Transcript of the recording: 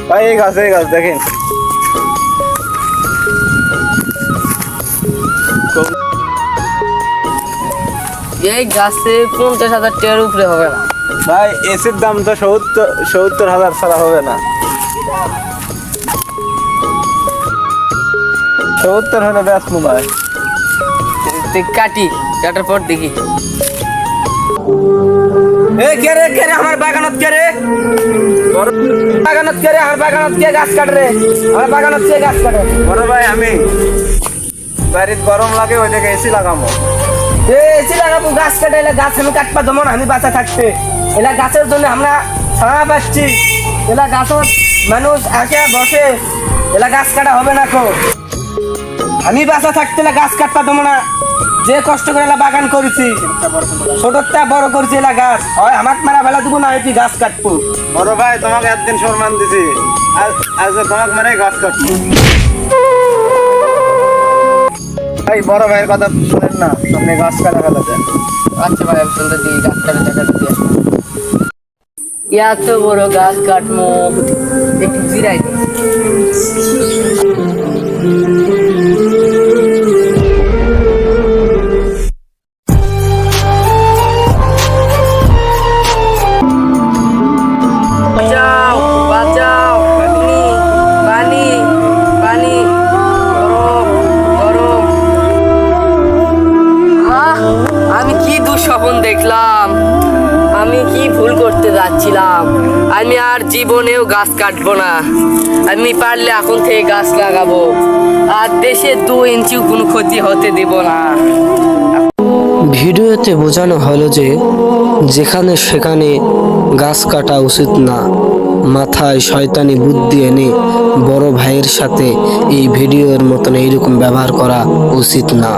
ভাই এই গাছ দেখেন। এই গাছে 50,000 টাকার উপরে হবে না ভাই এসির দাম তো 70,000 ছাড়া হবে না। 70 হলে ব্যাস ভাই। কাটার পর দেখি। কে রে আমার বাগানত কে রে আমার বাগানত কে গাছ কাট রে আমার বাগানত কে গাছ কাটে বড় ভাই আমি বাড়িতে গরম লাগে ওই জায়গায় এসি লাগাবো। এসি লাগাবো গাছ কাটে এলে গাছ আমি কাটবা দেবো না আমি বাঁচা থাকতে এলা গাছের জন্য আমরা ছাড়া পাচ্ছি এলা গাছত মানুষ আসে বসে এলা গাছ কাটা হবে না কো আমি বাঁচা থাকতে এলা গাছ কাটবা দেবো না যে কষ্ট করে এলা বাগান করেছি ছোটটা বড় করছি এলা গাছ হয় আমাকে মারা বেলা দেবো না আমি গাছ কাটবো। বড় ভাই তোমাকে একদিন সম্মান দিছি আজ তোমাকে মানে গাছ কাটবো। ভাই বড় ভাইয়ের কথা শুনেন না, সামনে গাছ কাটা ফেলাতে। আচ্ছা ভাই আমি শুনতে দিই গাছ কাটার টাকাটা দিয়ে আসবো। এত বড় গাছ কাটমো একটু জিরাই দিই। বাঁচাও বাঁচাও পানি পানি গরম গরম। আমি কি দুঃস্বপ্ন দেখলাম, আমি কি ভুল করতে যাচ্ছিলাম। আমি আর জীবনেও গাছ কাটবো না, আমি পারলে এখন থেকে গাছ লাগাবো আর দেশে 2 ইঞ্চিও কোনো ক্ষতি হতে দেব না। ভিডিওতে বোঝানো হলো যে যেখানে সেখানে গাছ কাটা উচিত না। মাথায় শয়তানি বুদ্ধি এনে বড় ভাইয়ের সাথে এই ভিডিওর মতন এইরকম ব্যবহার করা উচিত না।